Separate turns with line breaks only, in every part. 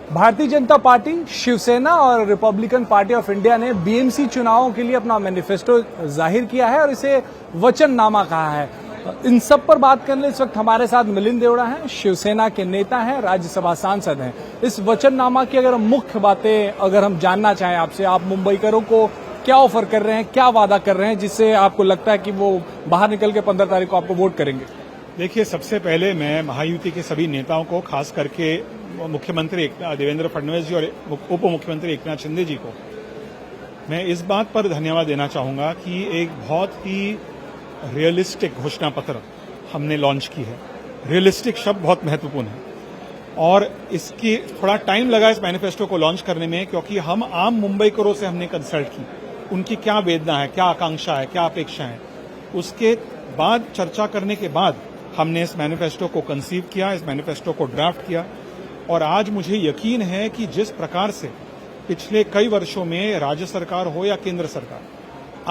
Bharatiya Janata party, Shiv Sena और Republican party of India ने BMC चुनावों के लिए अपना मैनिफेस्टो जाहिर किया है और इसे वचननामा कहा है। इन सब पर बात करने इस वक्त हमारे साथ मिलिंद देवड़ा हैं, शिवसेना के नेता हैं, राज्यसभा सांसद हैं। इस वचननामा की अगर मुख्य बातें अगर हम जानना चाहें आपसे, आप मुंबईकरों को क्या ऑफर कर रहे हैं, क्या वादा कर रहे हैं जिससे आपको लगता है कि वो बाहर निकल के 15 तारीख को आपको वोट करेंगे?
देखिए, सबसे पहले मैं महायुति के सभी नेताओं को, खास करके मुख्यमंत्री देवेंद्र फडणवीस जी और उप मुख्यमंत्री एकनाथ शिंदे जी को मैं इस बात पर धन्यवाद देना चाहूंगा कि एक बहुत ही रियलिस्टिक घोषणा पत्र हमने लॉन्च की है। रियलिस्टिक शब्द बहुत महत्वपूर्ण है और इसकी थोड़ा टाइम लगा इस मैनिफेस्टो को लॉन्च करने में, क्योंकि हम आम मुंबईकरों से हमने कंसल्ट की, उनकी क्या वेदना है, क्या आकांक्षा है, क्या अपेक्षा है। उसके बाद चर्चा करने के बाद हमने इस मैनिफेस्टो को कंसीव किया, इस मैनिफेस्टो को ड्राफ्ट किया और आज मुझे यकीन है कि जिस प्रकार से पिछले कई वर्षों में राज्य सरकार हो या केंद्र सरकार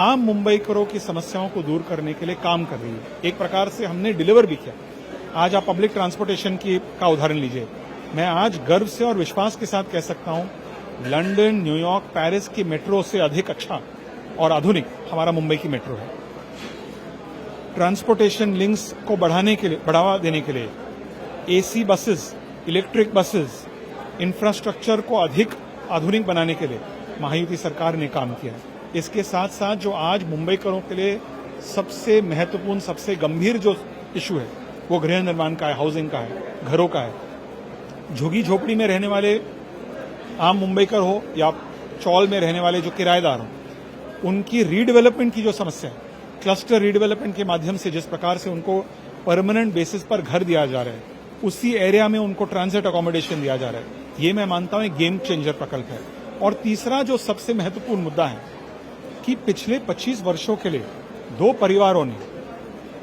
आम मुंबईकरों की समस्याओं को दूर करने के लिए काम कर रही है, एक प्रकार से हमने डिलीवर भी किया। आज आप पब्लिक ट्रांसपोर्टेशन का उदाहरण लीजिए। मैं आज गर्व से और विश्वास के साथ कह सकता हूं, लंदन, न्यूयॉर्क, पेरिस की मेट्रो से अधिक अच्छा और आधुनिक हमारा मुंबई की मेट्रो है। ट्रांसपोर्टेशन लिंक्स को बढ़ावा देने के लिए AC buses, electric buses, infrastructure को अधिक आधुनिक बनाने के लिए महायुति सरकार ने काम किया है। इसके साथ साथ जो आज मुंबईकरों के लिए सबसे महत्वपूर्ण, सबसे गंभीर जो इशू है वो गृह निर्माण का है, हाउसिंग का है, घरों का है। झुग्गी झोपड़ी में रहने वाले आम मुंबईकर हो या चौल में रहने वाले जो किराएदार हो, उनकी रीडेवलपमेंट की जो समस्या है, क्लस्टर रीडेवलपमेंट के माध्यम से जिस प्रकार से उनको परमानेंट बेसिस पर घर दिया जा रहा है, उसी एरिया में उनको ट्रांजिट अकोमोडेशन दिया जा रहा है, ये मैं मानता हूं एक गेम चेंजर प्रकल्प है। और तीसरा जो सबसे महत्वपूर्ण मुद्दा है कि पिछले 25 वर्षों के लिए दो परिवारों ने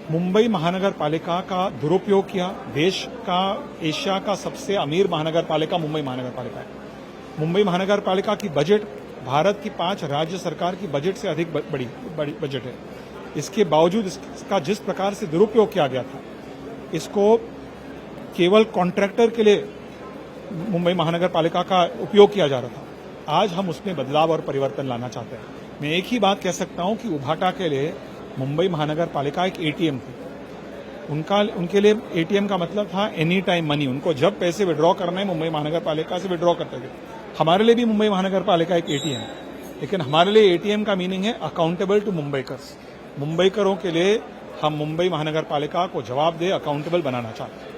मुंबई महानगर पालिका का दुरुपयोग किया। देश का, एशिया का सबसे अमीर महानगर पालिका मुंबई महानगर पालिका है। मुंबई महानगर पालिका की बजट भारत की 5 राज्य सरकार की बजट से अधिक बड़ी बजट है। इसके बावजूद इसका जिस प्रकार से दुरुपयोग किया गया था, इसको केवल कॉन्ट्रैक्टर के लिए मुंबई महानगर पालिका का उपयोग किया जा रहा था। आज हम उसमें बदलाव और परिवर्तन लाना चाहते हैं। मैं एक ही बात कह सकता हूं कि उभाटा के लिए मुंबई महानगर पालिका एक एटीएम थी। उनके लिए एटीएम का मतलब था एनी टाइम मनी। उनको जब पैसे विड्रॉ करना है मुंबई महानगर पालिका से विड्रॉ करते थे। हमारे लिए भी मुंबई महानगर पालिका एक एटीएम है, लेकिन हमारे लिए एटीएम का मीनिंग है अकाउंटेबल टू मुंबईकर्स। मुंबईकरों के लिए हम मुंबई महानगर पालिका को जवाब दे, अकाउंटेबल बनाना चाहते हैं।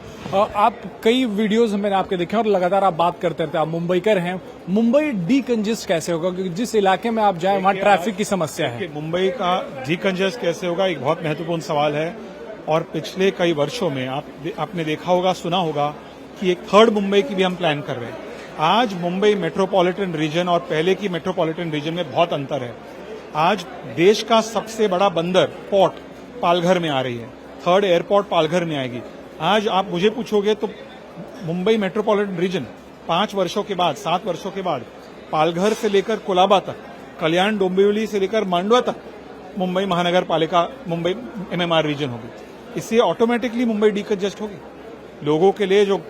आप कई वीडियोस मैंने आपके देखे और लगातार आप बात करते रहते हैं, आप मुंबईकर हैं। मुंबई डीकंजेस्ट कैसे होगा, क्योंकि जिस इलाके में आप जाएं वहां ट्रैफिक की समस्या है।
मुंबई का डीकंजेस्ट कैसे होगा, एक बहुत महत्वपूर्ण सवाल है। और पिछले कई वर्षों में आपने देखा होगा, सुना होगा कि एक थर्ड मुंबई की भी हम प्लान कर रहे हैं। आज मुंबई मेट्रोपॉलिटन रीजन और पहले की मेट्रोपॉलिटन रीजन में बहुत अंतर है। आज देश का सबसे बड़ा बंदर पोर्ट पालघर में आ रही है, थर्ड एयरपोर्ट पालघर में आएगी। आज आप मुझे पूछोगे तो मुंबई मेट्रोपॉलिटन रीजन 5 वर्षों के बाद, 7 वर्षों के बाद पालघर से लेकर कोलाबा तक, कल्याण डोंबिवली से लेकर मांडवा तक मुंबई महानगर पालिका, मुंबई एमएमआर रीजन होगी। इससे ऑटोमेटिकली मुंबई डीकंजेस्ट होगी। लोगों के लिए जो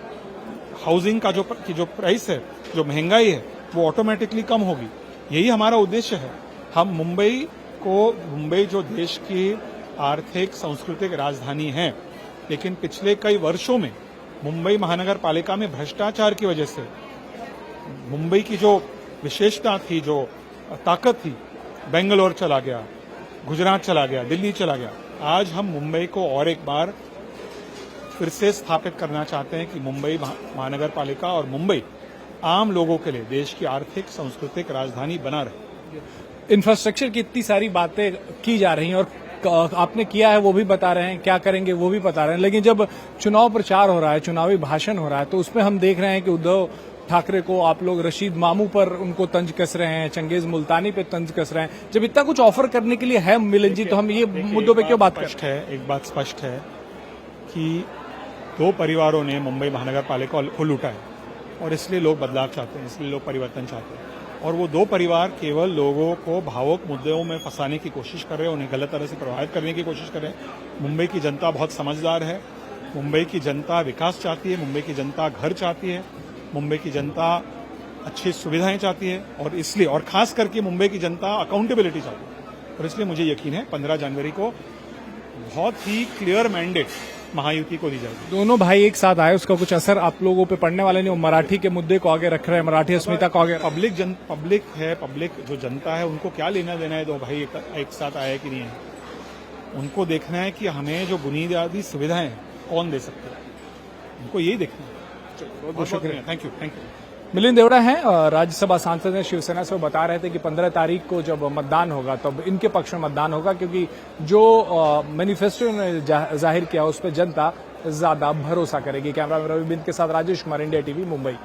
हाउसिंग का जो प्राइस है, जो महंगाई है, वो ऑटोमेटिकली कम होगी। यही हमारा उद्देश्य है। हम मुंबई जो देश की आर्थिक सांस्कृतिक राजधानी है, लेकिन पिछले कई वर्षों में मुंबई महानगर पालिका में भ्रष्टाचार की वजह से मुंबई की जो विशेषता थी, जो ताकत थी, बेंगलोर चला गया, गुजरात चला गया, दिल्ली चला गया। आज हम मुंबई को और एक बार फिर से स्थापित करना चाहते हैं कि मुंबई महानगर पालिका और मुंबई आम लोगों के लिए देश की आर्थिक सांस्कृतिक राजधानी बना रहे।
इंफ्रास्ट्रक्चर की इतनी सारी बातें की जा रही हैं और आपने किया है वो भी बता रहे हैं, क्या करेंगे वो भी बता रहे हैं, लेकिन जब चुनाव प्रचार हो रहा है, चुनावी भाषण हो रहा है, तो उसमें हम देख रहे हैं कि उद्धव ठाकरे को आप लोग रशीद मामू पर उनको तंज कस रहे हैं, चंगेज मुल्तानी पे तंज कस रहे हैं। जब इतना कुछ ऑफर करने के लिए है मिलन जी, तो हम ये मुद्दों पे क्यों बात करते हैं?
एक बात स्पष्ट है कि दो परिवारों ने मुंबई महानगर पालिका को लूटा है और इसलिए लोग बदलाव चाहते हैं, इसलिए लोग परिवर्तन चाहते हैं। और वो दो परिवार केवल लोगों को भावुक मुद्दों में फंसाने की कोशिश कर रहे हैं, उन्हें गलत तरह से प्रभावित करने की कोशिश कर रहे हैं। मुंबई की जनता बहुत समझदार है। मुंबई की जनता विकास चाहती है, मुंबई की जनता घर चाहती है, मुंबई की जनता अच्छी सुविधाएं चाहती है और इसलिए और खास करके मुंबई की जनता अकाउंटेबिलिटी चाहती है और इसलिए मुझे यकीन है 15 जनवरी को बहुत ही क्लियर मैंडेट महायुति को दी जाएगी।
दोनों भाई एक साथ आए, उसका कुछ असर आप लोगों पे पड़ने वाला नहीं? वो मराठी के मुद्दे को आगे रख रहे हैं, मराठी अस्मिता को आगे।
पब्लिक जो जनता है उनको क्या लेना देना है दो भाई एक साथ आया कि नहीं है। उनको देखना है कि हमें जो बुनियादी सुविधाएं कौन दे सकते हैं, उनको यही देखना है। बहुत बहुत शुक्रिया, थैंक यू।
मिलिंद देवड़ा हैं, राज्यसभा सांसद हैं शिवसेना से। वो बता रहे थे कि 15 तारीख को जब मतदान होगा तब इनके पक्ष में मतदान होगा, क्योंकि जो मैनिफेस्टो ने जाहिर किया उस पर जनता ज्यादा भरोसा करेगी। कैमरा में रवि बिंद के साथ राजेश कुमार, इंडिया टीवी, मुंबई।